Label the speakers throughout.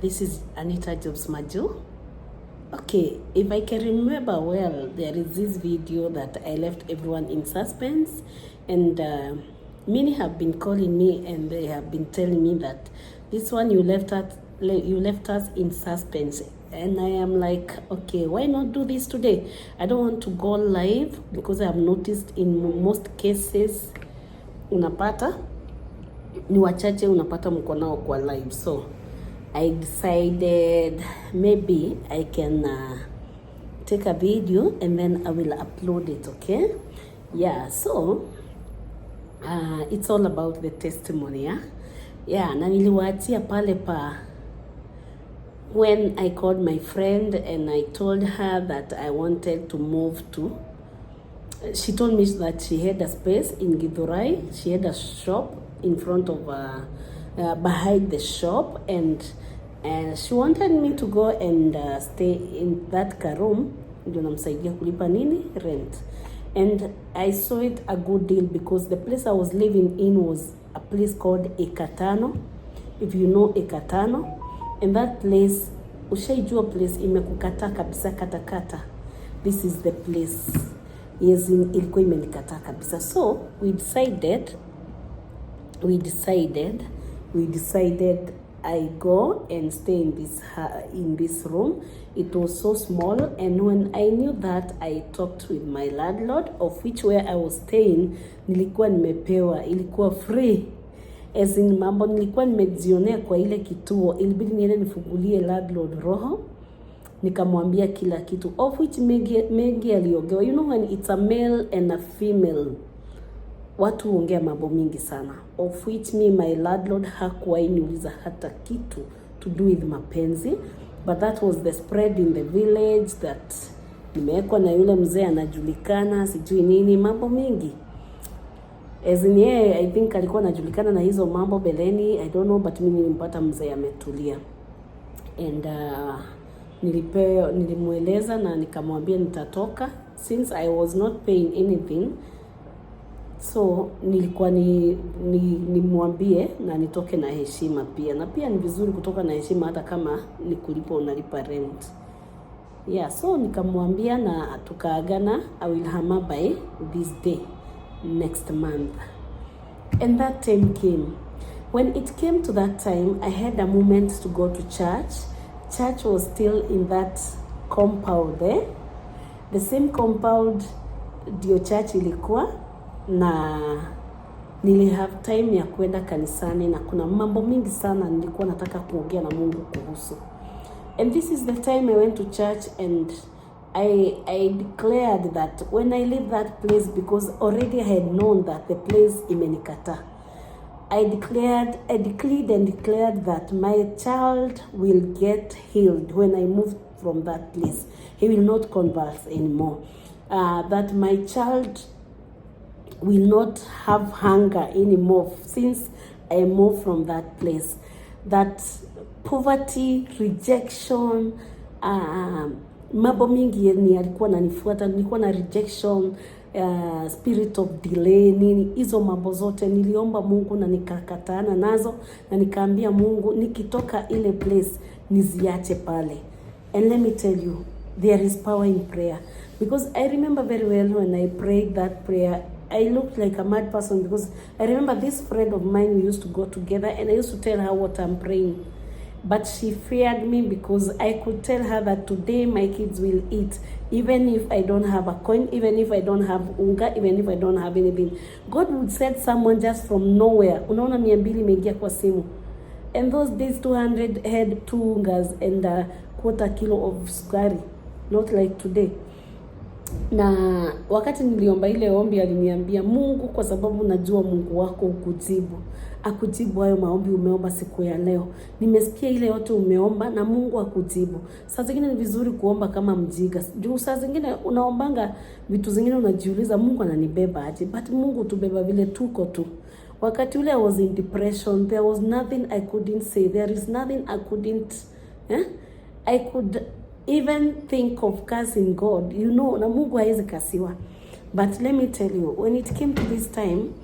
Speaker 1: This is Anita Jobs Maju. Okay, if I can remember well, there is this video that I left everyone in suspense, and many have been calling me and they have been telling me that this one you left us in suspense. And I am like, okay, why not do this today? I don't want to go live because I have noticed in most cases unapata ni wachache unapata mko nao kwa live. So I decided maybe I can take a video and then I will upload it, okay? Yeah, so it's all about the testimony, yeah? Yeah, na niliwaachia pale pa when I called my friend and I told her that I wanted to move to, she told me that she had a space in Githurai. She had a shop in front of behind the shop, and she wanted me to go and stay in that room ndio namsaidia kulipa nini rent. And I saw it a good deal because the place I was living in was a place called Ekatano, if you know Ekatano. And that place, ushaijua place imekukata kabisa katakata. This is the place. Yes, ilikuwa imenikata kabisa. So we decided I go and stay in this room. It was so small, and when I knew that, I talked with my landlord, of which where I was staying nilikuwa nimepewa, ilikuwa free. As in mambo nilikuwa nimejionea kwa ile kituo, ilibidi niende nifungulie landlord roho, nikamwambia kila kitu, of which mengi aliogewa. You know, when it's a male and a female, watu huongea mambo mingi sana, of which my landlord hakuwahi niuliza hata kitu to do with mapenzi. But that was the spread in the village that nimewekwa na yule mzee anajulikana sijui nini, mambo mingi. As in I think alikuwa anajulikana na hizo mambo beleni, I don't know, but mimi nilimpata mzee ametulia. And nilimueleza na nikamwambia nitatoka since I was not paying anything. So nilikuwa nimwambie na nitoke na heshima pia. Na pia ni vizuri kutoka na heshima hata kama ni kulipa unalipa rent. Yeah, so nikamwambia na tukaagana I will hama by this day next month. And that time came. When it came to that time, I had a moment to go to church. Church was still in that compound there. The same compound dio church ilikuwa, na nili have time ya kwenda kanisani, na kuna mambo mingi sana nilikuwa nataka kuongea na Mungu kuhusu. And this is the time I went to church, and I declared that when I leave that place, because already I had known that the place imenikata, I declared and declared that my child will get healed when I move from that place. He will not converse anymore. That my child will not have hunger anymore since I moved from that place. That poverty, rejection, mambo mingi ni alikuwa nanifuata, nilikuwa na rejection, spirit of delay, nini hizo mambo zote niliomba Mungu na nikakatana nazo, na nikaambia Mungu nikitoka ile place niziache pale. And let me tell you, there is power in prayer, because I remember very well when I prayed that prayer, I looked like a mad person, because I remember this friend of mine, we used to go together, and I used to tell her what I'm praying. But she feared me because I could tell her that today my kids will eat, even if I don't have a coin, even if I don't have unga, even if I don't have anything. God would send someone just from nowhere. Unaona 200 imeingia kwa simu. And those days 200 had 2 ungas and a quarter kilo of sukari. Not like today. Na wakati niliomba ile ombi aliniambia, Mungu, kwa sababu najua Mungu wako akujibu hayo maombi umeomba siku ya leo. Nimesikia ile yote umeomba na Mungu akujibu. Saa zingine ni vizuri kuomba kama mjiga. Juu saa zingine unaombanga vitu zingine unajiuliza Mungu ananibeba aje, but Mungu tubeba vile tuko tu. Wakati ule I was in depression, there was nothing I couldn't say. There is nothing I couldn't I could even think of cursing God, you know, na Mungu haizi kasiwa. But let me tell you, when it came to this time,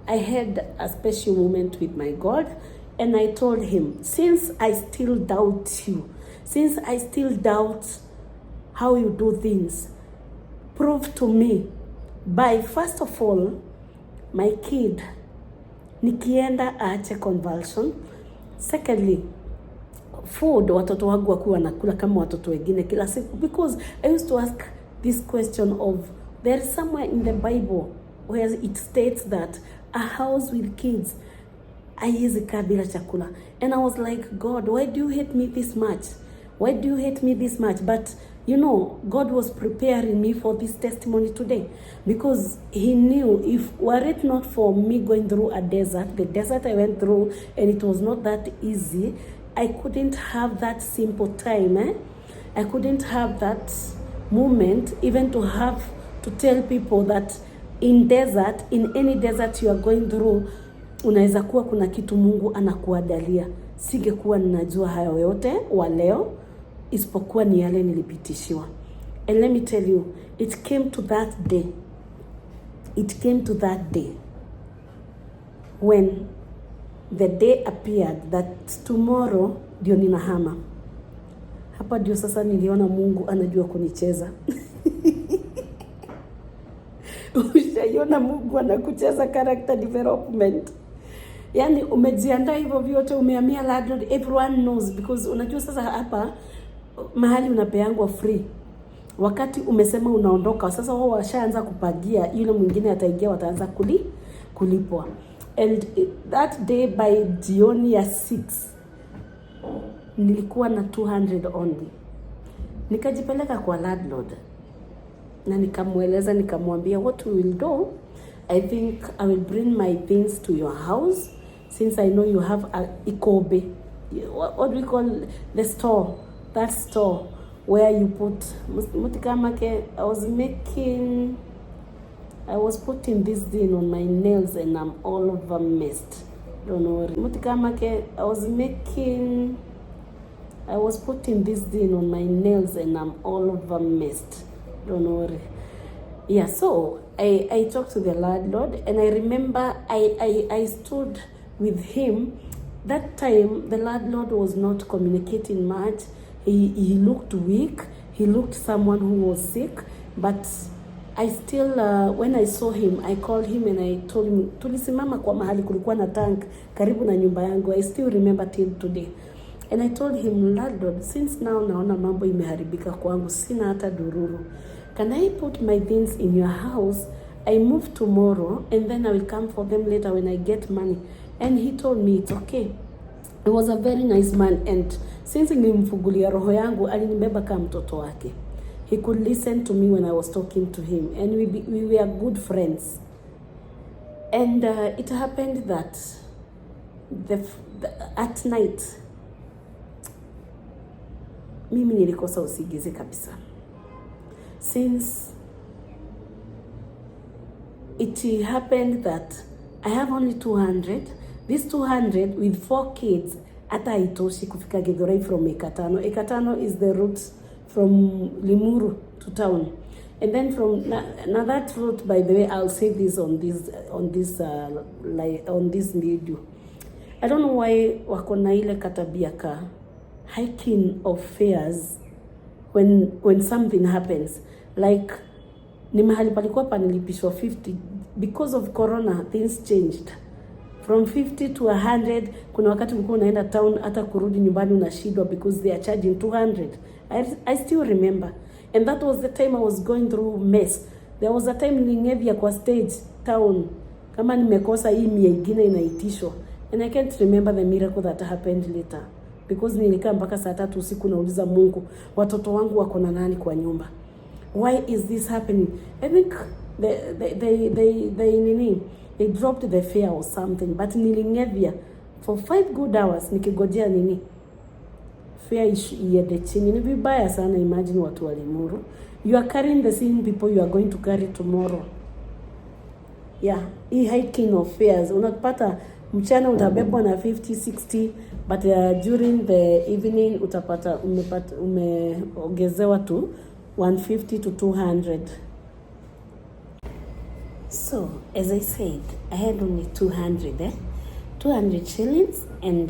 Speaker 1: I had a special moment with my God, And I told him, since I still doubt you, since I still doubt how you do things, prove to me by, first of all, my kid nikienda aache convulsion. Secondly, food watoto wangu wakuwa wanakula kama watoto wengine kila siku, because I used to ask this question of, there is somewhere in the Bible where it states that a house with kids haiwezi kaa bila chakula. And I was like, God, why do you hate me this much? Why do you hate me this much? But you know, God was preparing me for this testimony today, because he knew, if were it not for me going through a desert, the desert I went through, and it was not that easy, I couldn't have that simple time. I couldn't have that moment, even to have to tell people that in desert, in any desert you are going through, unaweza kuwa kuna kitu Mungu anakuandalia. Singekuwa ninajua hayo yote wa leo, isipokuwa ni yale nilipitishiwa. And let me tell you, it came to that day. It came to that day when the day appeared that tomorrow ndio ninahama. Hapa ndio sasa niliona Mungu anajua kunicheza. Ushaiona Mungu anakucheza character development. Yani umejiandaa hivyo vyote, umehamia landlord, everyone knows, because unajua sasa hapa mahali unapeangwa free. Wakati umesema unaondoka, sasa wao washaanza kupagia, yule mwingine ataingia, wataanza kulipwa. And that day by jioni ya 6 nilikuwa na 200 only. Nikajipeleka kwa landlord na nikamweleza, nikamwambia, what we will do, I think I will bring my things to your house, since I know you have a ikobe, what we call the store, that store where you put mutikamake. I was putting this thing on my nails and I'm all over messed. Don't worry. Mutikamake, I was putting this thing on my nails and I'm all over messed. Don't worry. Yeah, so I talked to the landlord, and I remember I stood with him. That time the landlord was not communicating much. He looked weak. He looked someone who was sick. But I still, when I saw him, I called him and I told him, tulisimama kwa mahali kulikuwa na tank karibu na nyumba yangu. I still remember till today. And I told him, landlord, since now naona mambo imeharibika kwangu, sina hata dururu. Can I put my things in your house? I move tomorrow and then I will come for them later when I get money. And he told me it's okay. He was a very nice man, and since nilimfungulia roho yangu, alinibeba kama mtoto wake. He could listen to me when I was talking to him, and we were good friends. And it happened that at night mimi nilikosa usingizi kabisa. Since it happened that I have only 200, this 200 with 4 kids, hata haitoshi kufika Githurai from Ekatano. Ekatano is the route from Limuru to town. And then from now that route, by the way, I'll say this on this video. I don't know why wako na ile katabia ka hiking of fares when something happens. Like ni mahali palikuwa panilipishwa 50, because of corona things changed from 50 to 100. Kuna wakati ulikuwa unaenda town, hata kurudi nyumbani unashindwa because they are charging 200. I still remember, and that was the time I was going through mess. There was a time ningevia kwa stage town kama nimekosa hii mia ingine inaitishwa, and I can't remember the miracle that happened later, because nilikaa mpaka saa 3 usiku nauliza Mungu, watoto wangu wako na nani kwa nyumba? Why is this happening? I think they dropped the fare or something, but nilingevia for 5 good hours nikigojea fare iende chini. Ni vibaya sana. Imagine watu wa Limuru, you are carrying the same people you are going to carry tomorrow. Yeah, hii hiking of fares, unapata mchana utabebwa na 50 60, but during the evening utapata umeongezewa tu 150 to 200. So as I said, I had only 200 200 shillings and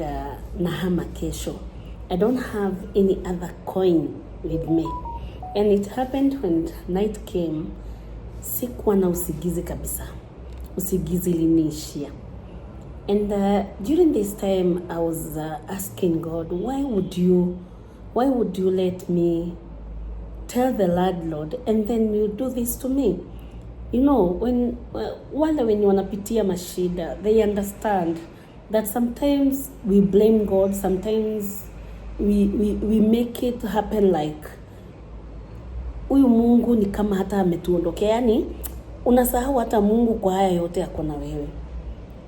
Speaker 1: nahama kesho. I don't have any other coin with me. And it happened when night came, sikuwa na usigizi kabisa. Usigizi liniishia. And during this time, I was asking God, why would you let me tell the landlord and then you do this to me? You know, when you wanapitia mashida, they understand that sometimes we blame God, sometimes we make it happen like huyu Mungu ni kama hata ametuondokea, yani unasahau hata Mungu kwa haya yote yako na wewe.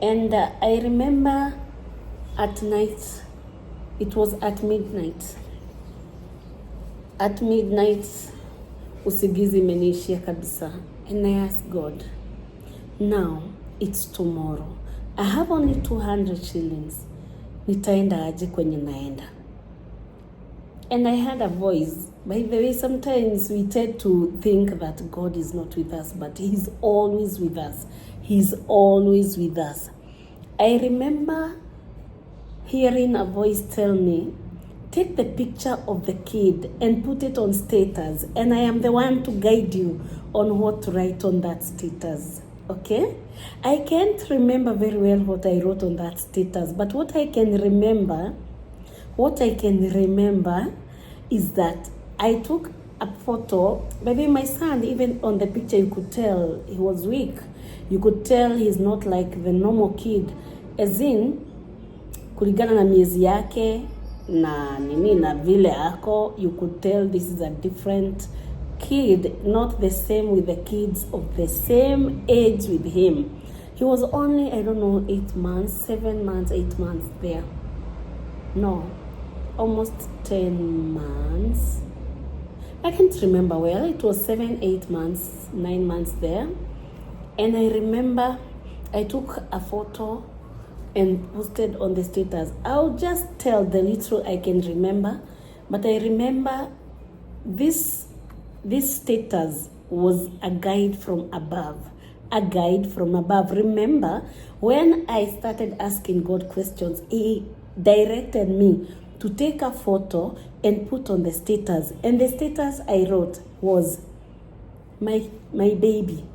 Speaker 1: And I remember at night, it was at midnight. At midnight, usigizi imeniishia kabisa. And I asked God, now it's tomorrow. I have only 200 shillings. Nitaenda aje kwenye naenda? And I heard a voice. By the way, sometimes we tend to think that God is not with us, but He's always with us. He's always with us. I remember hearing a voice tell me, take the picture of the kid and put it on status, and I am the one to guide you on what to write on that status. Okay? I can't remember very well what I wrote on that status, but what I can remember is that I took a photo. Maybe my son, even on the picture, you could tell he was weak. You could tell he's not like the normal kid. As in, kulingana na miezi yake na nini na vile ako, you could tell this is a different kid, not the same with the kids of the same age with him. He was only, I don't know, 8 months, 7 months, 8 months there. No, almost 10 months. I can't remember well. It was 7, 8 months, 9 months there. And I remember I took a photo and posted on the status. I'll just tell the little I can remember. But I remember this status was a guide from above. A guide from above. Remember, when I started asking God questions, He directed me to take a photo and put on the status. And the status I wrote was, my baby,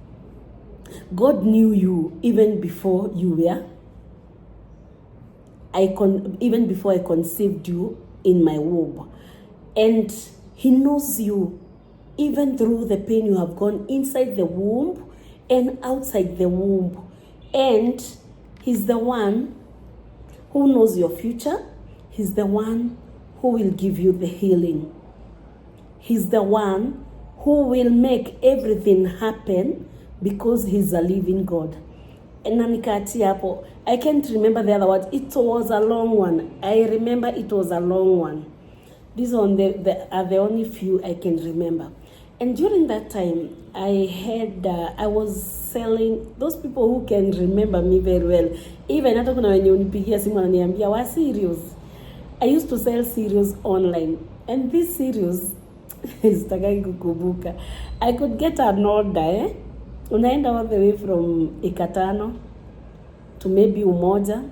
Speaker 1: God knew you even before you were. Even before I conceived you in my womb. And He knows you even through the pain you have gone inside the womb and outside the womb. And He's the one who knows your future. He's the one who will give you the healing. He's the one who will make everything happen because He's a living God. And I can't remember the other words. It was a long one. I remember it was a long one. These are the only few I can remember. And during that time, I was selling, those people who can remember me very well. Even hata kuna wenye unipigia simu wananiambia wa serious. I used to sell cereals online. And this cereals, sitakai kukumbuka. I could get an order, unaenda all the way from Ikatano to maybe Umoja.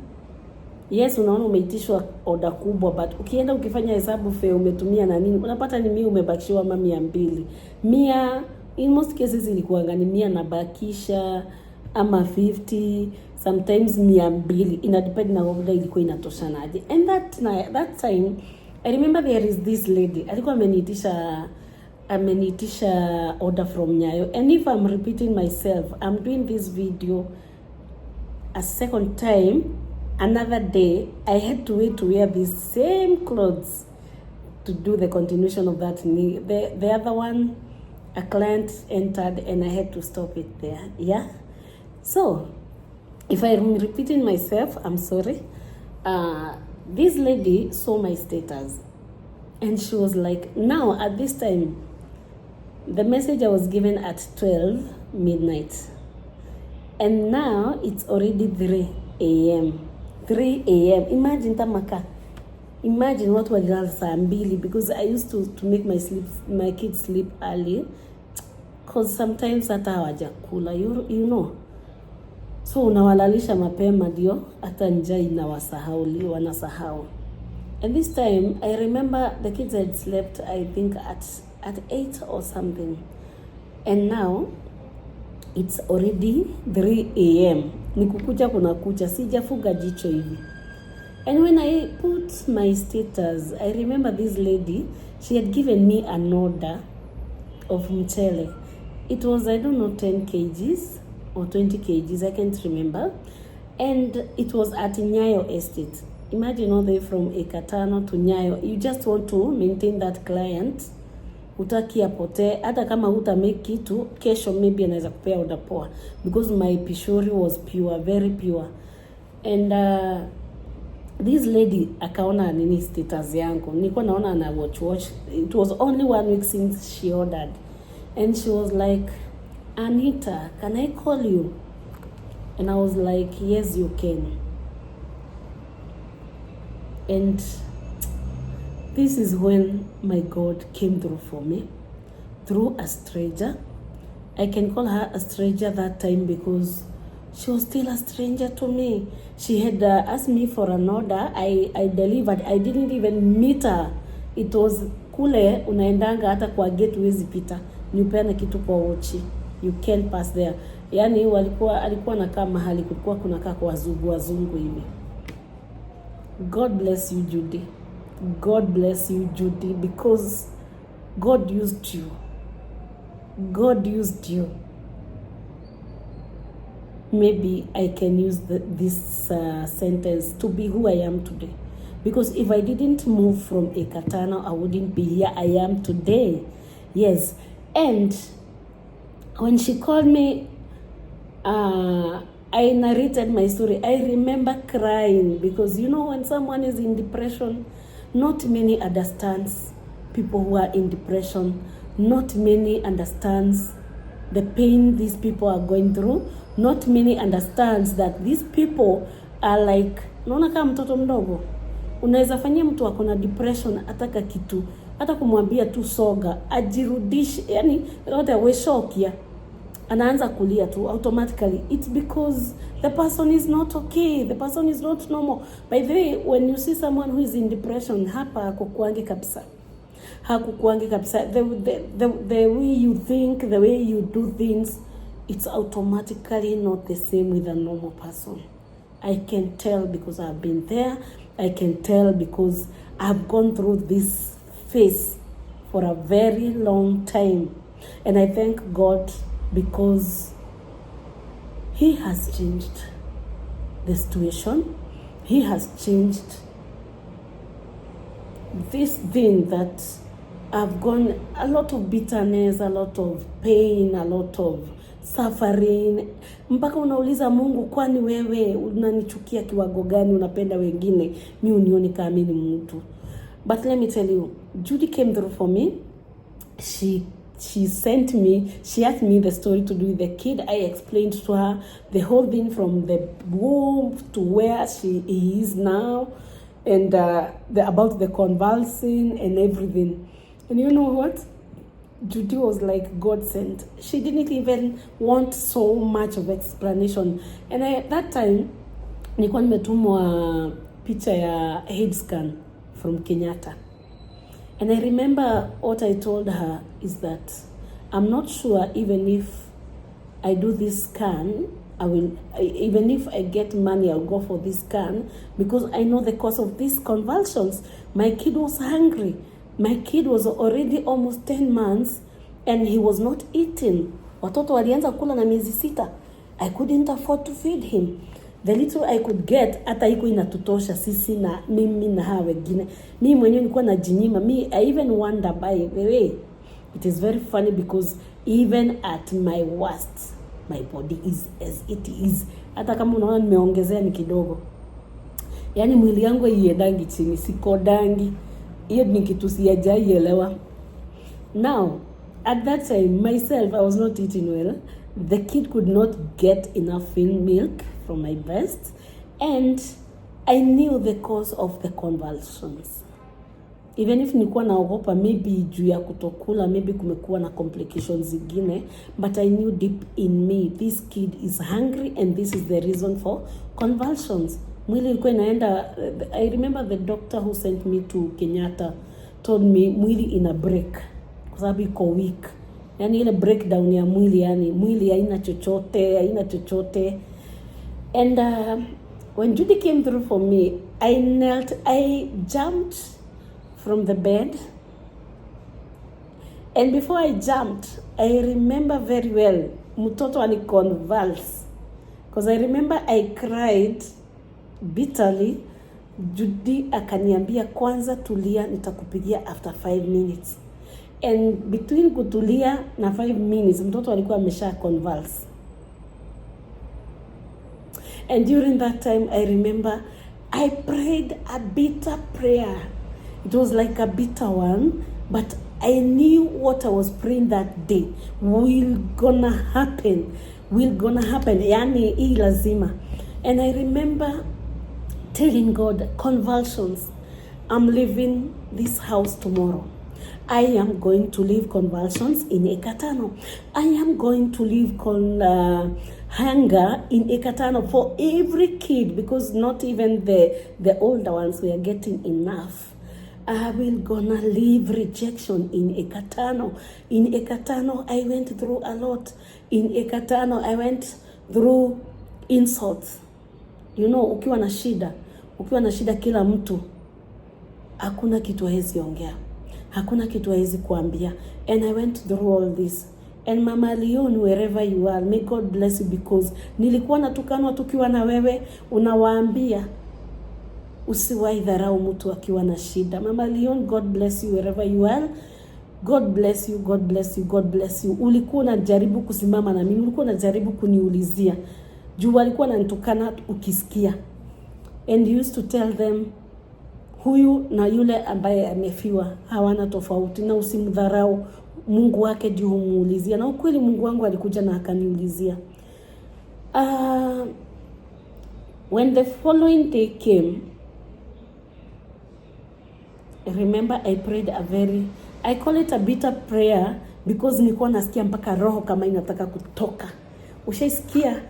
Speaker 1: Yes, unaona umeitishwa order kubwa, but ukienda ukifanya hesabu fare umetumia na nini, unapata ni 100 umebakishiwa ama 200. 100 in most cases ilikuwa ngani 100 nabakisha ama 50, sometimes 200, ina depend na order ilikuwa inatoshanaje. And that time I remember there is this lady alikuwa ameniitisha order from Nyayo. And if I'm repeating myself, I'm doing this video a second time. Another day, I had to wait to wear these same clothes to do the continuation of that knee. The other one, a client entered and I had to stop it there. Yeah? So, if I'm repeating myself, I'm sorry. This lady saw my status and she was like, now at this time, the message I was given at 12 midnight. And now it's already 3 a.m. 3 a.m. Imagine tamaka. Imagine what walilala saa 2 because I used to make my kids sleep early because sometimes hata hawajakula, you know. So unawalalisha mapema ndio hata njaa wanasahau. And this time I remember the kids had slept, I think at 8 or something, and now it's already 3 a.m. Nikukuja kuna kucha, sijafuga jicho hivi. And when I put my status, I remember this lady, she had given me an order of mchele. It was, I don't know, 10 kgs or 20 kgs, I can't remember. And it was at Nyayo Estate. Imagine all the way from Ekatano to Nyayo. You just want to maintain that client. Utaki apote, hata kama uta make kitu, kesho maybe anaweza kupea order poa. Because my pishori was pure, very pure. And this lady akaona nini status yangu. Nilikuwa naona ana watch. It was only 1 week since she ordered. And she was like, Anita, can I call you? And I was like, yes, you can. And this is when my God came through for me, through a stranger. I can call her a stranger that time because she was still a stranger to me. She had asked me for an order. I delivered. I didn't even meet her. It was kule unaendanga hata kwa gate huwezi pita. Niupeana kitu kwa uchi. You can't pass there. Yani alikuwa nakaa mahali kulikuwa kunakaa kwa wazungu hivi. God bless you, Judy. God bless you, Judy, because God used you. God used you. Maybe I can use this sentence to be who I am today. Because if I didn't move from Ekatano, I wouldn't be here I am today. Yes. And when she called me, I narrated my story. I remember crying because, you know, when someone is in depression, not many understands people who are in depression. Not many understands the pain these people are going through. Not many understands that these people are like, naona kama mtoto mdogo. Unaweza fanyia mtu akona depression ataka kitu, hata kumwambia tu soga, ajirudishe, yani yote we shock ya. Anaanza kulia tu automatically. It's because the person is not okay. The person is not normal. By the way, when you see someone who is in depression, hapa hakukuangi kabisa. Hakukuangi kabisa. The way you think, the way you do things, it's automatically not the same with a normal person. I can tell because I've been there. I can tell because I've gone through this phase for a very long time. And I thank God because He has changed the situation. He has changed this thing that I've gone, a lot of bitterness, a lot of pain, a lot of suffering. Mpaka unauliza Mungu, kwani wewe unanichukia kiwango gani, unapenda wengine, mimi unioni kama mimi mtu. But let me tell you, Judy came through for me. She sent me, she asked me the story to do with the kid. I explained to her the whole thing from the womb to where she is now, and about the convulsing and everything. And you know what? Judy was like God sent. She didn't even want so much of explanation. And that time, nilikuwa nimetumwa picha ya head scan from Kenyatta. And I remember what I told her is that I'm not sure even if I do this scan, even if I get money, I'll go for this scan because I know the cause of these convulsions. My kid was hungry. My kid was already almost 10 months and he was not eating. Watoto walianza kula na miezi 6. I couldn't afford to feed him. The little I could get, hata iko inatutosha sisi na mimi na hawa wengine. Mimi mwenyewe nilikuwa najinyima. I even wonder, by the way, it is very funny because even at my worst, my body is as it is. Hata kama unaona nimeongezea ni kidogo. Yani mwili yangu haiendangi chini, sikodangi. Hiyo ni kitu sijaielewa. Now, at that time, myself, I was not eating well. The kid could not get enough milk from my breast, and I knew the cause of the convulsions. even if nilikuwa naogopa maybe juu ya kutokula, maybe kumekuwa na complications zingine, but I knew deep in me this kid is hungry and this is the reason for convulsions. Mwili ilikuwa inaenda. I remember the doctor who sent me to Kenyatta told me mwili ina break kwa sababu iko weak. Yani ile breakdown ya mwili, yani mwili haina chochote. And when Judy came through for me, I jumped from the bed. And before I jumped, I remember very well, mtoto aliconvulse. Because I remember I cried bitterly. Judy akaniambia, kwanza tulia, nitakupigia after 5 minutes. And between kutulia na 5 minutes, mtoto alikuwa amesha convulse. And during that time, I remember I prayed a bitter prayer. It was like a bitter one, but I knew what I was praying that day will gonna happen. Yani hii lazima. And I remember telling God, convulsions, I'm leaving this house tomorrow. I am going to leave convulsions in Ekatano. I am going to leave hunger in Ekatano for every kid, because not even the older ones were getting enough. I will gonna leave rejection in Ekatano. In Ekatano, I went through a lot. In Ekatano, I went through insults. You know, ukiwa na shida kila mtu, hakuna kitu hawezi ongea. Hakuna kitu hawezi kuambia. And I went through all this. And Mama Leon, wherever you are, may God bless you, because nilikuwa natukanwa tukiwa na wewe, unawaambia usiwahi dharau mtu akiwa na shida. Mama Leon, God bless you wherever you are. God bless you, God bless you, God bless you. Ulikuwa unajaribu kusimama na mimi, ulikuwa unajaribu kuniulizia. Juu walikuwa wananitukana ukisikia. And you used to tell them, huyu na yule ambaye amefiwa hawana tofauti, na usimdharau Mungu wake juu humuulizia. Na ukweli Mungu wangu alikuja na akaniulizia. When the following day came, remember I prayed I call it a bitter prayer, because nilikuwa nasikia mpaka roho kama inataka kutoka. Ushaisikia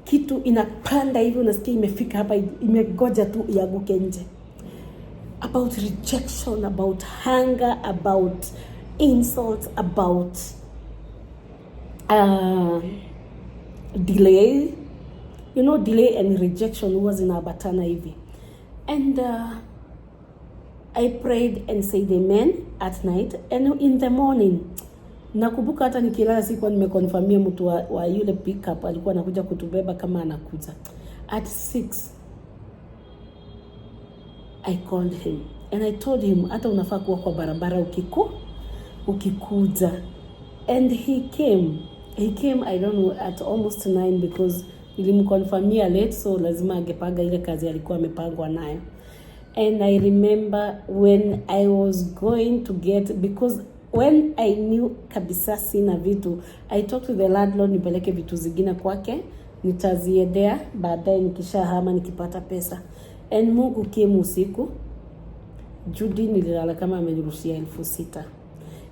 Speaker 1: kitu inapanda hivi, unasikia imefika hapa, imegoja tu iaguke nje. About rejection, about hunger, about insults, about delay. You know, delay and rejection was inaambatana hivi. And I prayed and said amen at night. And in the morning, nakumbuka hata nikilala sikuwa nimekonfirmia mtu wa yule pickup alikuwa anakuja kutubeba kama anakuja. At 6, I called him and I told him, hata unafaa kuwa kwa barabara ukikuja. And he came, I don't know, at almost 9, because nilimconfirmia late, so lazima angepaga ile kazi alikuwa amepangwa nayo. And I remember when I was going to get, because when I knew kabisa sina vitu, I talked to the landlord nipeleke vitu zingine kwake, nitaziedea baadaye nikishahama nikipata pesa. And Mungu came usiku. Judy nililala kama amenirushia 6,000.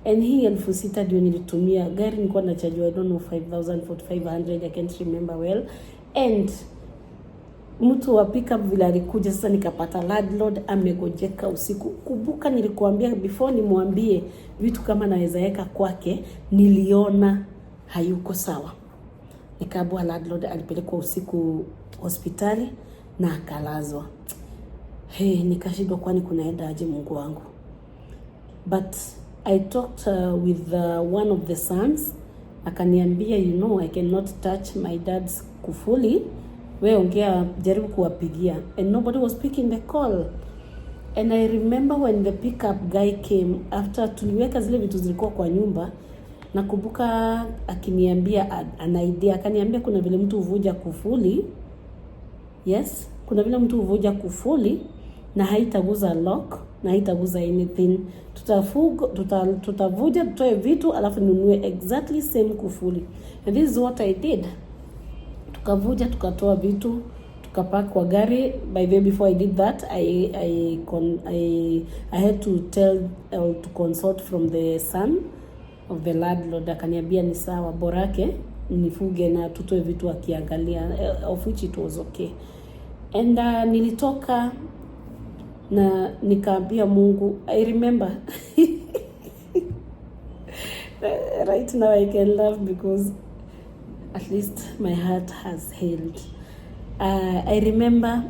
Speaker 1: And hii 6,000 ndio nilitumia. Gari nilikuwa nachajwa, I don't know, 5,000, 4,500, I can't remember well. And mtu wa pickup vile alikuja, sasa nikapata landlord amegojeka usiku. Kumbuka nilikuambia before nimwambie vitu kama naweza weka kwake, niliona hayuko sawa. Nikaabua landlord, alipelekwa usiku hospitali na akalazwa. Nikashindwa kwani kunaenda aje Mungu wangu. But I talked with one of the sons. Akaniambia, you know, I cannot touch my dad's kufuli. We ongea, jaribu kuwapigia. And nobody was picking the call. And I remember when the pickup guy came, after tuliweka zile vitu zilikuwa kwa nyumba, nakumbuka akiniambia an idea. Akaniambia kuna vile mtu huvuja kufuli. Yes, kuna vile mtu huvuja kufuli na haitaguza lock, na haitaguza anything. Tutavuja, tutoe vitu, alafu nunue exactly same kufuli. And this is what I did. Tukavuja, tukatoa vitu, tukapark kwa gari. By the way, before I did that, I had to to consult from the son of the landlord. Akaniambia ni sawa, borake nifuge na tutoe vitu akiangalia, of which it was okay. And nilitoka na nikaambia Mungu, I remember right now I can laugh because at least my heart has healed. I remember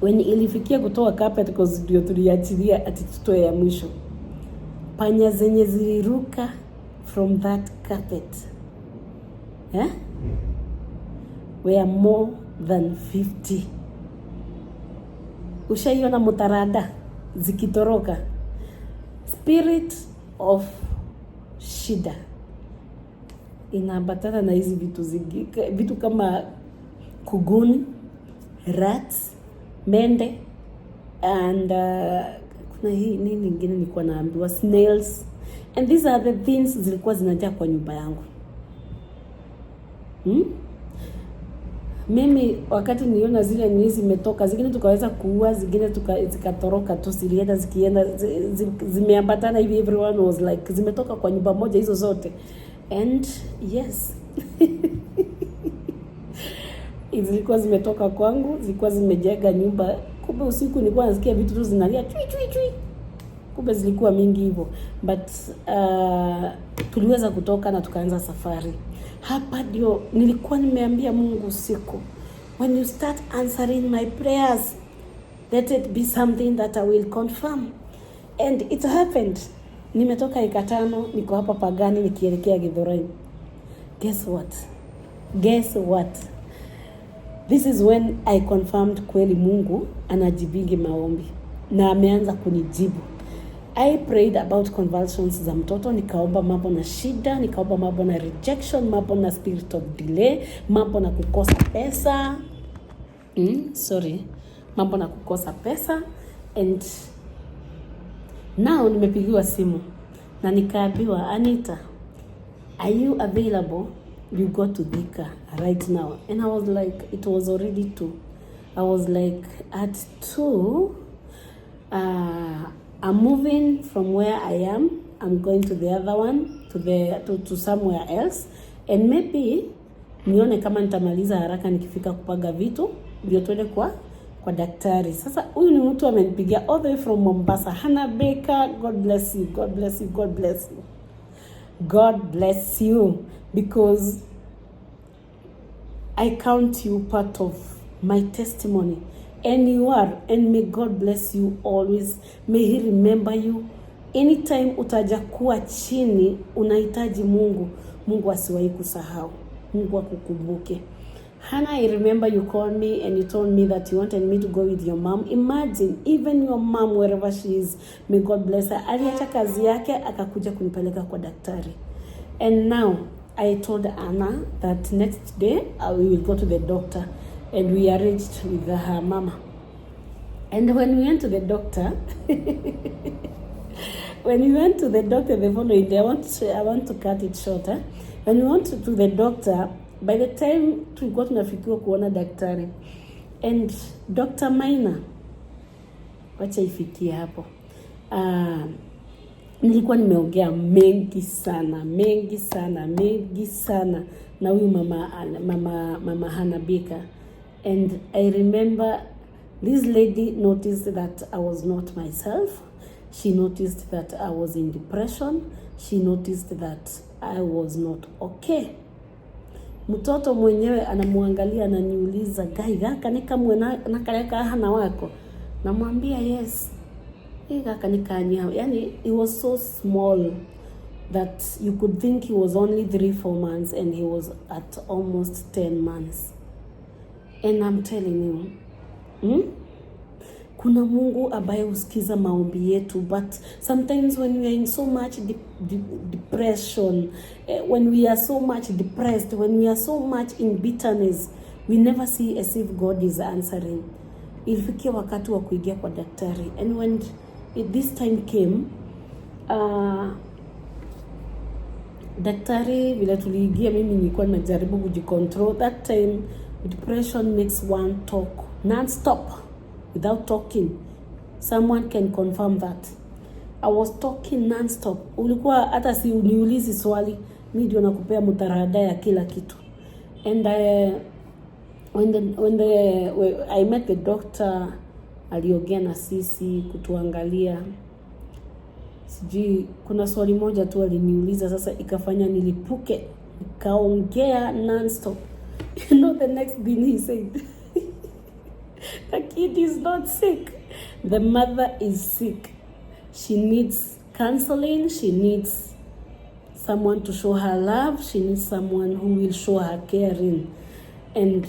Speaker 1: when ilifikia kutoa carpet, because ndio tuliachilia ati tutoe ya mwisho, panya zenye ziliruka from that carpet were more than 50. Ushaiona mutarada zikitoroka? Spirit of shida inaambatana na hizi vitu kama kuguni, rats, mende, and kuna hii nini nyingine nilikuwa naambiwa, snails. And these are the things zilikuwa zinajaa kwa nyumba yangu. Mimi wakati niliona zile nini zimetoka, zingine tukaweza kuua, zingine zikatoroka tu, zilienda zikienda zimeambatana hivi, everyone was like zimetoka kwa nyumba moja hizo zote. And yes zilikuwa zimetoka kwangu, zilikuwa zimejenga nyumba. Kumbe usiku nilikuwa nasikia vitu tu zinalia chui chui chui. Kumbe zilikuwa mingi hivyo. But tuliweza kutoka na tukaanza safari. Hapa ndio nilikuwa nimeambia Mungu usiku, when you start answering my prayers, let it be something that I will confirm. And it happened. Nimetoka Ikatano, niko hapa Pagani nikielekea Githurai. Guess what? This is when I confirmed kweli Mungu anajibingi maombi na ameanza kunijibu. I prayed about convulsions za mtoto, nikaomba mambo na shida, nikaomba mambo na rejection, mambo na spirit of delay, mambo na kukosa pesa. Mambo na kukosa pesa. And now nimepigiwa simu na nikaambiwa, Anita, are you available? You go to Thika right now. And I was like, it was already 2. I was like, at 2, I'm moving from where I am. I'm going to the other one, to somewhere else. And maybe nione kama nitamaliza haraka nikifika kupaga vitu ndio tuende kwa daktari. Sasa huyu ni mtu amenipigia all the way from Mombasa. Hannah Baker, God bless you. God bless you. God bless you. God bless you, because I count you part of my testimony. And you are, and may God bless you always. May He remember you. Anytime utaja kuwa chini, unahitaji Mungu asiwahi kusahau. Mungu akukumbuke. Hannah, I remember you called me and you told me that you wanted me to go with your mom. Imagine, even your mom, wherever she is, may God bless her, aliacha kazi yake akakuja kunipeleka kwa daktari. And now, I told Anna that next day we will go to the doctor, and we arranged with her mama. And when we went to the doctor, the following day, I want to cut it short. When we went to the doctor, by the time tulikuwa tunafikiwa kuona daktari, and Dr. Maina, wacha ifikie hapo. Nilikuwa nimeongea mengi sana na huyu mama Hannah Baker. And I remember this lady noticed that I was not myself. She noticed that I was in depression. She noticed that I was not okay. Mtoto mwenyewe anamuangalia, ananiuliza, "Gai gaka nika nakaleka hana wako?" Namwambia, "Yes. Gaka nikanya." Yani he was so small that you could think he was only 3-4 months, and he was at almost 10 months. And I'm telling you, kuna Mungu ambaye usikiza maombi yetu. But sometimes when we are in so much depression, when we are so much depressed, when we are so much in bitterness, we never see as if God is answering. Ilifikia wakati wa kuingia kwa daktari. And when this time came, daktari vile tuliingia, mimi nilikuwa najaribu kujicontrol. That time Depression makes one talk non-stop without talking. Someone can confirm that. I was talking non-stop. Ulikuwa hata si uniulizi swali, mimi ndio nakupea mutarada ya kila kitu. And when I met the doctor, aliongea na sisi kutuangalia. Sijui kuna swali moja tu aliniuliza, sasa ikafanya nilipuke, nikaongea non-stop. You know the next thing he said? The kid is not sick. The mother is sick. She needs counseling. She needs someone to show her love. She needs someone who will show her caring. And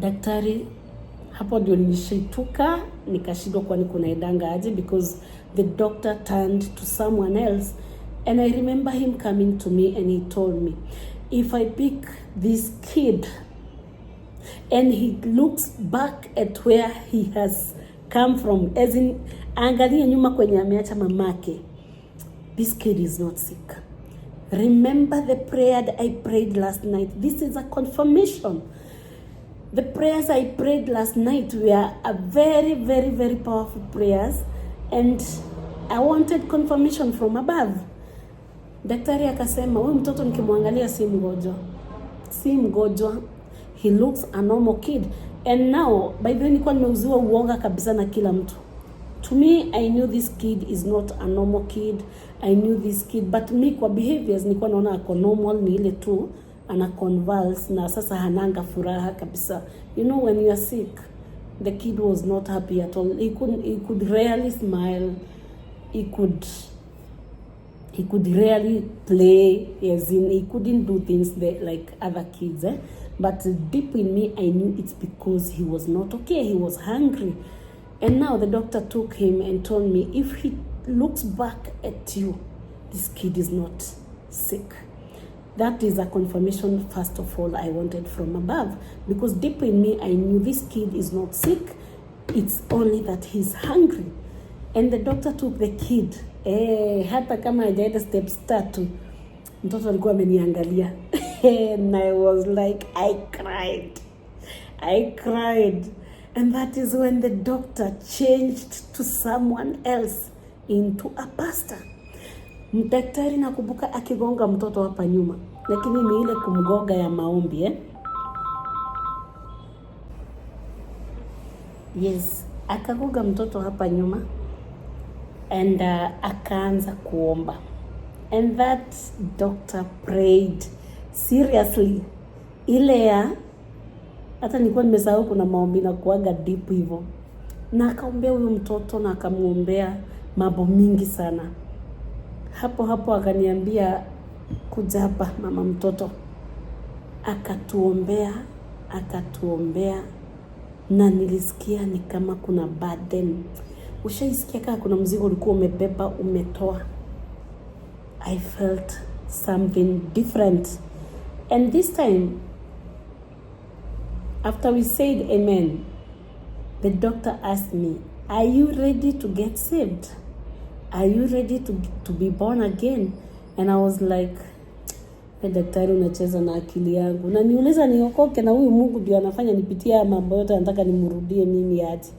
Speaker 1: daktari, hapo ndio nilishituka, nikashindwa kwani kunaendanga aje, because the doctor turned to someone else. And I remember him coming to me and he told me, if I pick this kid and he looks back at where he has come from, as in angalia nyuma kwenye ameacha mamake, this kid is not sick. Remember the prayer that I prayed last night. This is a confirmation. The prayers I prayed last night were a very, very, very powerful prayers, and I wanted confirmation from above. Daktari akasema, huyu mtoto nikimwangalia si mgonjwa. Si mgonjwa. He looks a normal kid. And now, by the way, nilikuwa nimeuziwa uoga kabisa na kila mtu. To me, I knew this kid is not a normal kid. I knew this kid, but me kwa behaviors nilikuwa naona ako normal, ni ile tu ana convulse na sasa hananga furaha kabisa. You know, when you are sick, the kid was not happy at all. He could rarely smile. He could rarely play, as in he couldn't do things like other kids. But deep in me, I knew it's because he was not okay. He was hungry. And now the doctor took him and told me, if he looks back at you, this kid is not sick. That is a confirmation, first of all, I wanted from above. Because deep in me, I knew this kid is not sick. It's only that he's hungry. And the doctor took the kid. Hata kama hajaenda steps 3, mtoto alikuwa ameniangalia. And I was like, I cried. And that is when the doctor changed to someone else, into a pastor. Daktari nakumbuka akigonga mtoto hapa nyuma, lakini ni ile kumgonga ya maombi. Yes, akagonga mtoto hapa nyuma, and akaanza kuomba. And that doctor prayed seriously. Ile ya hata nilikuwa nimesahau kuna maombi na kuaga deep hivyo. Na akaombea huyo mtoto na akamuombea mambo mingi sana. Hapo akaniambia, kuja hapa mama mtoto. Akatuombea na nilisikia ni kama kuna burden. Ushaisikia kama kuna mzigo ulikuwa umebeba umetoa. I felt something different. And this time, after we said amen, the doctor asked me, are you ready to get saved? Are you ready to be born again? And I was like, daktari unacheza na akili yangu. Na niuliza niokoke na huyu Mungu ndio anafanya nipitia mambo yote, anataka nimrudie mimi aje.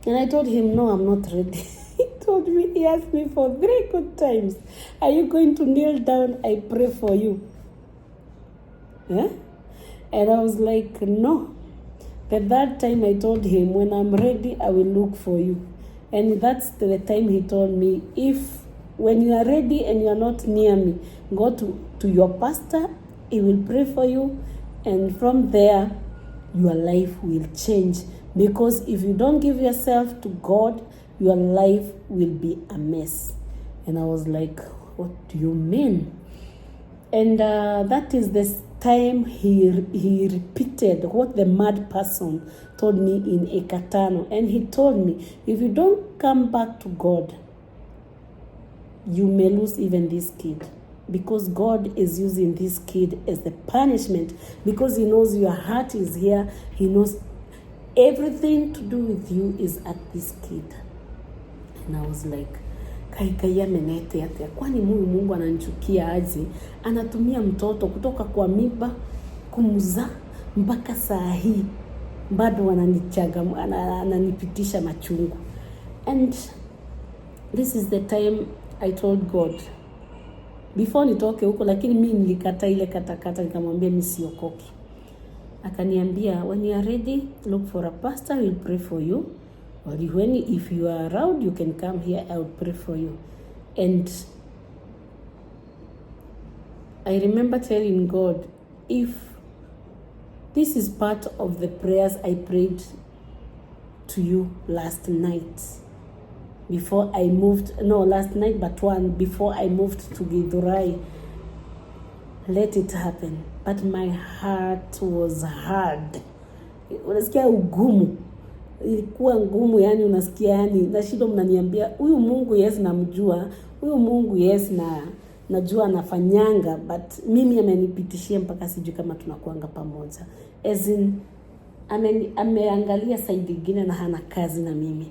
Speaker 1: And I told him, no, I'm not ready. He told me, he asked me for 3 good times, are you going to kneel down? I pray for you. And I was like, no. The third time I told him, when I'm ready, I will look for you. And that's the time he told me, when you are ready and you are not near me, go to your pastor, he will pray for you, and from there, your life will change. Because if you don't give yourself to God, your life will be a mess. And I was like, what do you mean? And that is the time he repeated what the mad person told me in Ekatano. And he told me, if you don't come back to God, you may lose even this kid. Because God is using this kid as the punishment. Because he knows your heart is here. He knows everything to do with you is at this kid. And I was like, kaikaya menete yatea. Kwani Mungu ananichukia aje? Anatumia mtoto kutoka kwa mimba kumzaa mpaka saa hii bado ananipitisha machungu. And this is the time I told God before nitoke huko, lakini mimi nilikata ile katakata, nikamwambia mimi siokoki. Akaniambia, when you are ready, look for a pastor, we'll pray for you, or if you are around, you can come here, I will pray for you. And I remember telling God, if this is part of the prayers I prayed to you last night, before I moved, no, last night but one, before I moved to Githurai, let it happen. But my heart was hard. Unasikia ugumu, ilikuwa ngumu, yani unasikia yani nashindo, mnaniambia huyu Mungu yes namjua, huyu Mungu yes najua anafanyanga, but mimi amenipitishia mpaka sijui kama tunakuanga pamoja. As in ameangalia side nyingine na hana kazi na mimi.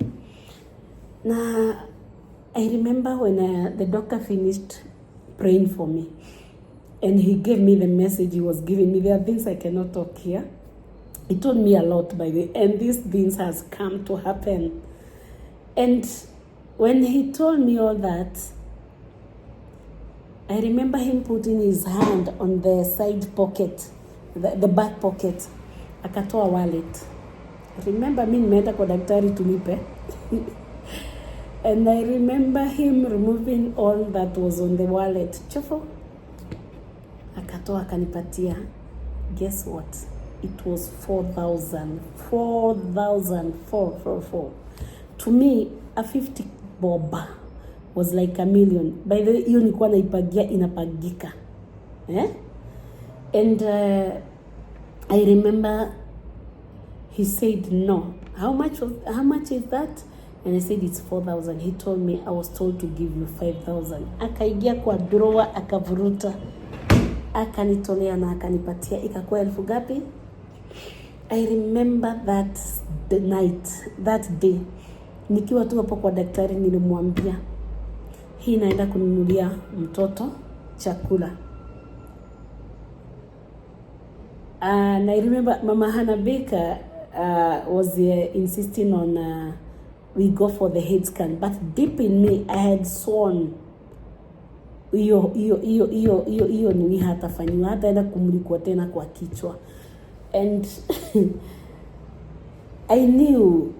Speaker 1: Na I remember when the doctor finished praying for me and he gave me the message he was giving me. There are things I cannot talk here. He told me a lot by the way, and these things has come to happen. And when he told me all that, I remember him putting his hand on the side pocket, the back pocket. Akatoa wallet. Remember mimi nimeenda kwa daktari tulipe. And I remember him removing all that was on the wallet. Chofo. Akatoa akanipatia. Guess what? It was 4,000. 4,000. To me, a 50 bob was like a million. By the way, hiyo nilikuwa naipagia inapagika. And I remember he said no. How much is that? And I said it's 4,000. He told me I was told to give you 5,000. Akaigia kwa drawer akavuruta, akanitolea na akanipatia, ikakuwa 1,000 gapi? I remember that day. Nikiwa tu hapo kwa daktari nilimwambia, hii naenda kununulia mtoto chakula. And I remember Mama Hannah Baker was insisting on we go for the head scan, but deep in me I had sworn hiyo ni hatafanywa, hataenda kumulikwa tena kwa kichwa. And I knew,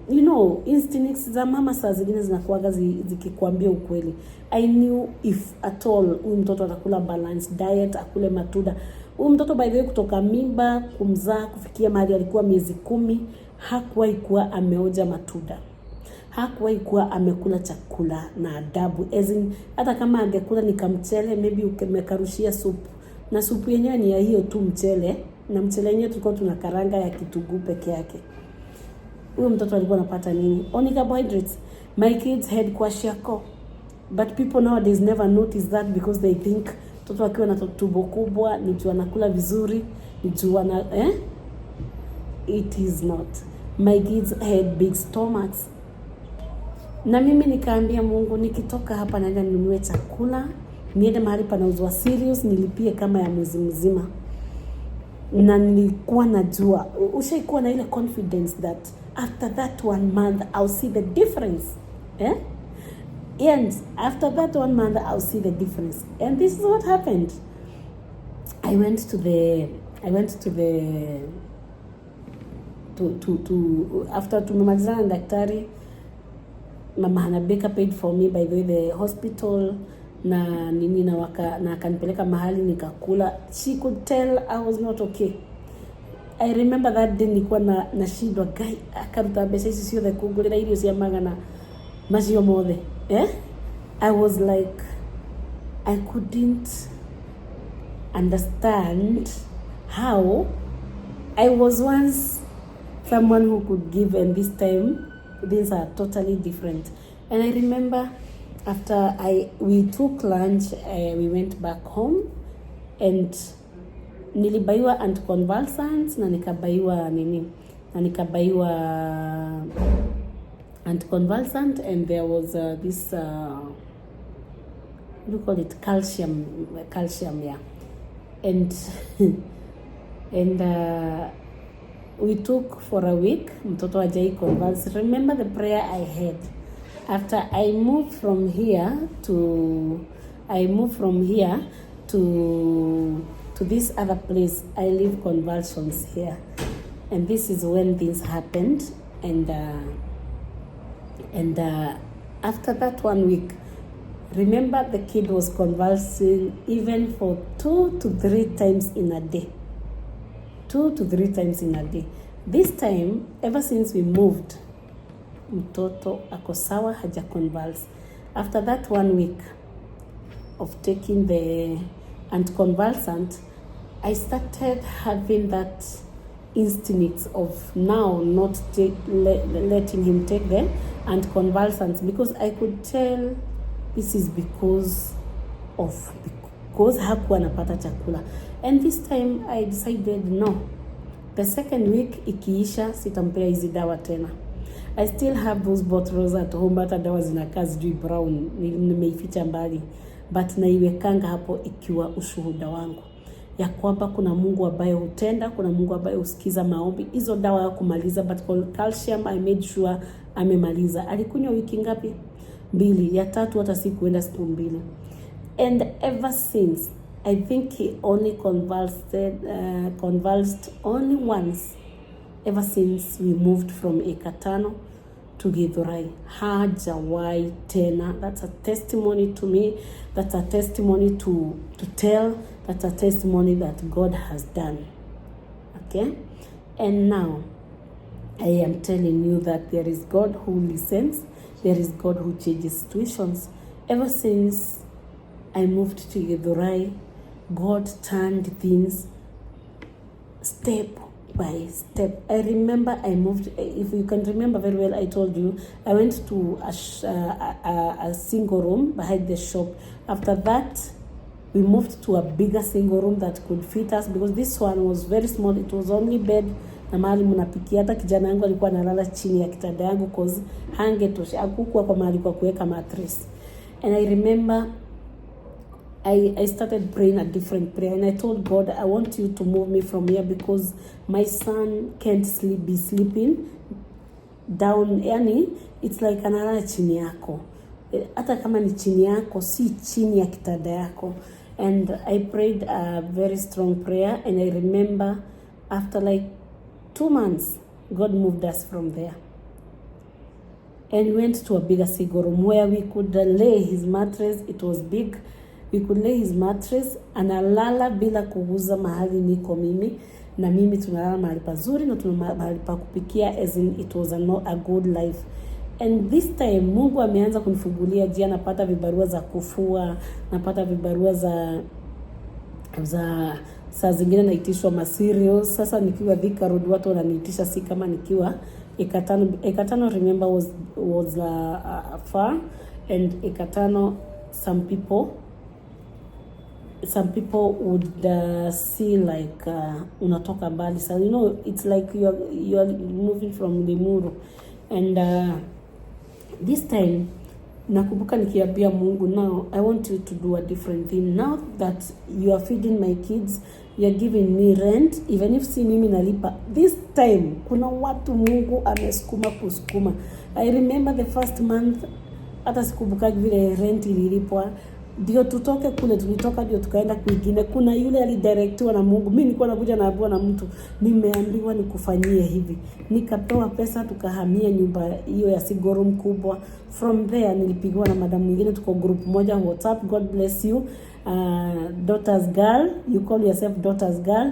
Speaker 1: instincts za mama saa zingine zinakuaga zikikwambia ukweli. I knew if at all huyu mtoto atakula balanced diet, akule matunda. Huyu mtoto by the way kutoka mimba kumzaa kufikia mahali alikuwa miezi 10, hakuwahi kuwa ameoja matunda. Hakuwahi kuwa amekula chakula na adabu. As in, hata kama angekula ni kamchele, maybe umekarushia supu. Na supu yenyewe ni ya hiyo tu mchele. Na mchele yenyewe tulikuwa tunakaranga ya kitunguu peke yake. Huyo mtoto alikuwa anapata nini? Only carbohydrates. My kids had kwashiako. But people nowadays never notice that because they think mtoto akiwa na tumbo kubwa ni juu anakula vizuri, ni juu it is not. My kids had big stomachs. Na mimi nikaambia Mungu, nikitoka hapa naenda ninunue chakula, niende mahali panauzwa cereals nilipie kama ya mwezi mzima. Na nilikuwa najua, ushaikuwa na ile confidence that after that 1 month I'll see the difference. And after that 1 month I'll see the difference. And this is what happened. I went to after tumemalizana na daktari, Mama Hannah Baker paid for me by the way the hospital na nini na akanipeleka mahali nikakula. She could tell I was not okay. I remember that day nilikuwa na shidwa guy akamtabesha sio the kugulira irio cia magana macio mothe. I was like I couldn't understand how I was once someone who could give, and this time things are totally different. And I remember after we took lunch, we went back home and nilibaiwa anticonvulsants na nikabaiwa anticonvulsant, and there was this what do you call it, calcium, yeah. And we took for a week, mtoto hajai convulse. Remember the prayer I had after I moved from here to this other place. I leave convulsions here, and this is when things happened. And after that 1 week, remember the kid was convulsing even for 2 to 3 times in a day. 2 to 3 times in a day. This time, ever since we moved, mtoto ako sawa, haja convulse. After that 1 week of taking the anticonvulsant, I started having that instinct of now not letting him take the anticonvulsants, because I could tell this is because hakuwa anapata chakula. And this time I decided no. The second week ikiisha, sitampea hizi dawa tena. I still have those bottles at home, hata dawa zinakaa sijui brown, nimeificha mbali, but naiwekanga hapo ikiwa ushuhuda wangu ya kwamba kuna Mungu ambaye hutenda, kuna Mungu ambaye husikiza maombi. Hizo dawa ya kumaliza, but for calcium I made sure amemaliza. Alikunywa wiki ngapi? 2. Ya 3 hata sikuenda siku 2. And ever since, I think he only convulsed only once ever since we moved from Ekatano to Githurai. Hajawahi tena. That's a testimony to me. That's a testimony to tell. That's a testimony that God has done. Okay? And now, I am telling you that there is God who listens. There is God who changes situations. Ever since I moved to Githurai, God turned things step by step. I remember I moved, if you can remember very well, I told you, I went to a single room behind the shop. After that, we moved to a bigger single room that could fit us, because this one was very small. It was only bed na mahali mnapikia. Hata kijana yangu alikuwa analala chini ya kitanda yangu cause hangetosha, hakukuwa kwa mahali kwa kuweka mattress. And I remember I started praying a different prayer, and I told God, I want you to move me from here because my son can't be sleeping down. Yani, it's like analala chini yako. Hata kama ni chini yako, si chini ya kitanda yako. And I prayed a very strong prayer, and I remember after like 2 months, God moved us from there. And went to a bigger single room where we could lay his mattress. It was big. We could lay his mattress, analala bila kuguza mahali niko mimi, na mimi tunalala mahali pazuri na tuna mahali pa kupikia, as in it was a good life. And this time Mungu ameanza kunifungulia njia, napata vibarua za kufua, napata vibarua za saa zingine naitishwa materials. Sasa nikiwa Thika Road watu wananiitisha, si kama nikiwa Ekatano remember was far, and Ekatano some people would see like unatoka mbali. So you know, it's like you are moving from Limuru. And this time nakumbuka nikiambia Mungu, now I want you to do a different thing. Now that you are feeding my kids, you are giving me rent, even if si mimi nalipa, this time kuna watu Mungu amesukuma kusukuma. I remember the first month, hata sikumbuka vile rent ililipwa. Ndio tutoke kule, tulitoka ndio tukaenda kwingine. Kuna yule alidirectiwa na Mungu. Mimi nilikuwa nakuja naambiwa na mtu, nimeambiwa nikufanyie hivi. Nikapewa pesa, tukahamia nyumba hiyo ya sigoro mkubwa. From there nilipigiwa na madam mwingine, tuko group moja WhatsApp. God bless you, daughter's girl, you call yourself daughter's girl.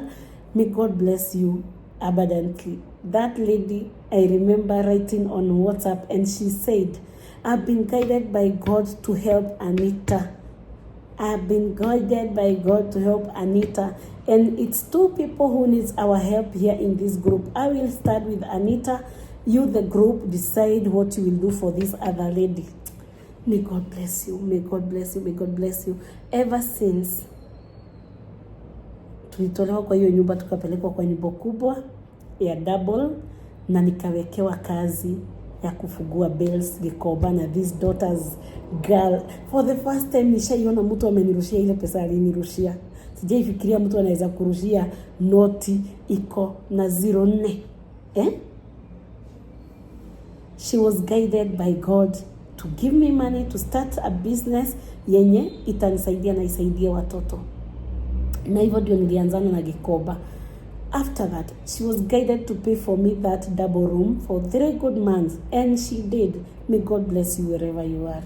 Speaker 1: May God bless you abundantly. That lady, I remember writing on WhatsApp, and she said, I've been guided by God to help Anita. I've been guided by God to help Anita. And it's 2 people who needs our help here in this group. I will start with Anita. You, the group, decide what you will do for this other lady. May God bless you. May God bless you. May God bless you. Ever since tulitolewa kwa hiyo nyumba, tukapelekwa kwa nyumba kubwa ya double, na nikawekewa kazi ya kufugua bills Gikoba na this daughter's girl. For the first time nishaiona mtu amenirushia ile pesa alinirushia. Sijaifikiria mtu anaweza kurushia noti iko na 04. She was guided by God to give me money to start a business yenye itanisaidia na isaidie watoto. Na hivyo ndio nilianzana na Gikoba. After that, she was guided to pay for me that double room for 3 good months. And she did. May God bless you wherever you are.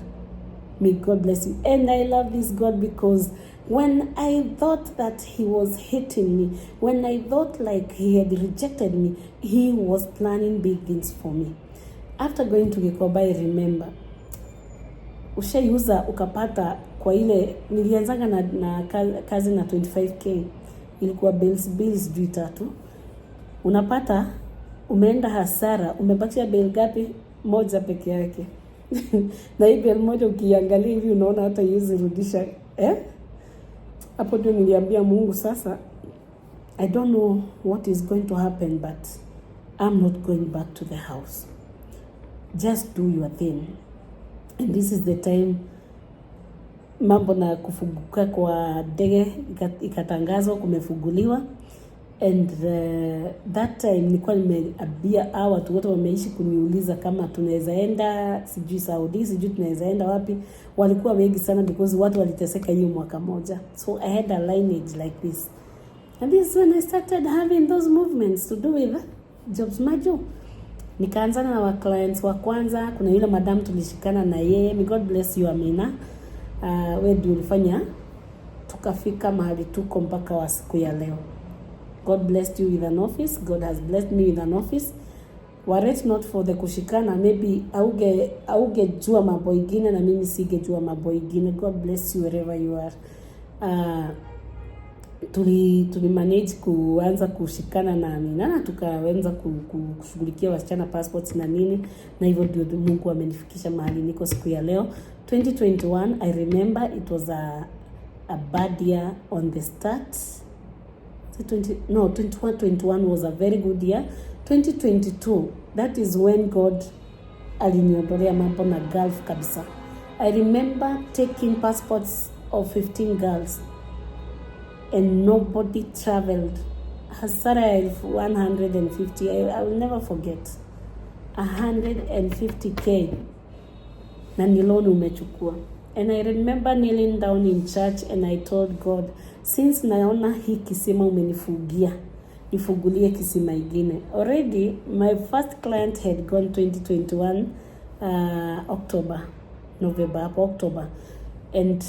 Speaker 1: May God bless you. And I love this God because when I thought that he was hating me, when I thought like he had rejected me, he was planning big things for me. After going to Gikoba, I remember, ushaiuza ukapata kwa ile, nilianzanga na kazi na 25k. Ilikuwa bills juu 3. Unapata, umeenda hasara, umebakisha bill gapi? Moja peke yake. Na hii bill moja ukiangalia hivi unaona hata hizi rudisha. Hapo ndio niliambia Mungu sasa, I don't know what is going to happen, but I'm not going back to the house. Just do your thing. And this is the time mambo na kufunguka kwa ndege ikatangazwa kumefunguliwa. And that time nilikuwa nimeambia watu wote wameishi kuniuliza kama tunaweza enda sijui Saudi, sijui tunaweza enda wapi. Walikuwa wengi sana because watu waliteseka hiyo mwaka moja. So I had a lineage like this. And this is when I started having those movements to do with jobs maju. Nikaanzana na wa clients wa kwanza, kuna yule madam tulishikana na yeye. May God bless you Amina. Wewe ndio ulifanya tukafika mahali tuko mpaka wa siku ya leo. God blessed you with an office. God has blessed me with an office. Were it not for the kushikana, maybe auge jua mambo ingine na mimi sigejua mambo ingine. God bless you wherever you are. Tuli manage kuanza kushikana na Amina na tukaanza kushughulikia wasichana passports na nini, na hivyo ndio Mungu amenifikisha mahali niko siku ya leo. 2021, I remember it was a bad year on the start. 2021 was a very good year. 2022, that is when God aliniondolea mambo na Gulf kabisa. I remember taking passports of 15 girls and nobody traveled. Hasara 150, I will never forget. 150k na niloni umechukua. And I remember kneeling down in church and I told God, since naona hii kisima umenifugia, nifugulie kisima ingine. Already my first client had gone 2021 October, and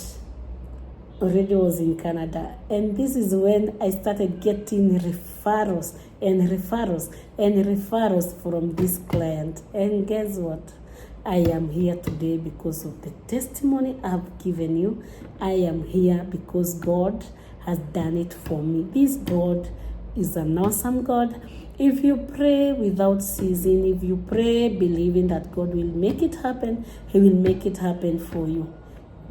Speaker 1: already was in Canada. And this is when I started getting referrals from this client. And guess what? I am here today because of the testimony I've given you. I am here because God has done it for me. This God is an awesome God. If you pray without ceasing, if you pray believing that God will make it happen, He will make it happen for you.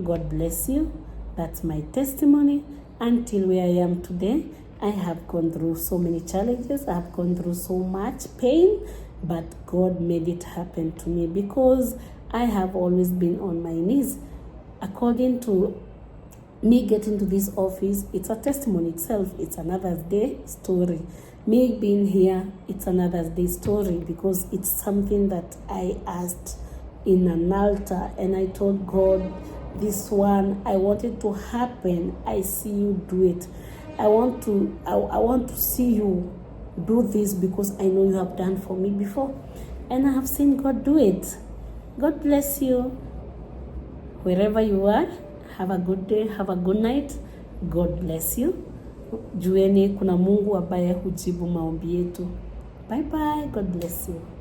Speaker 1: God bless you. That's my testimony. Until where I am today, I have gone through so many challenges. I have gone through so much pain, but God made it happen to me because I have always been on my knees. According to me getting to this office, it's a testimony itself. It's another day story. Me being here, it's another day story because it's something that I asked in an altar and I told God, this one, I want it to happen. I see you do it. I want to see you do this because I know you have done for me before. And I have seen God do it. God bless you. Wherever you are, have a good day, have a good night. God bless you. Jueni kuna Mungu ambaye hujibu maombi yetu. Bye bye. God bless you.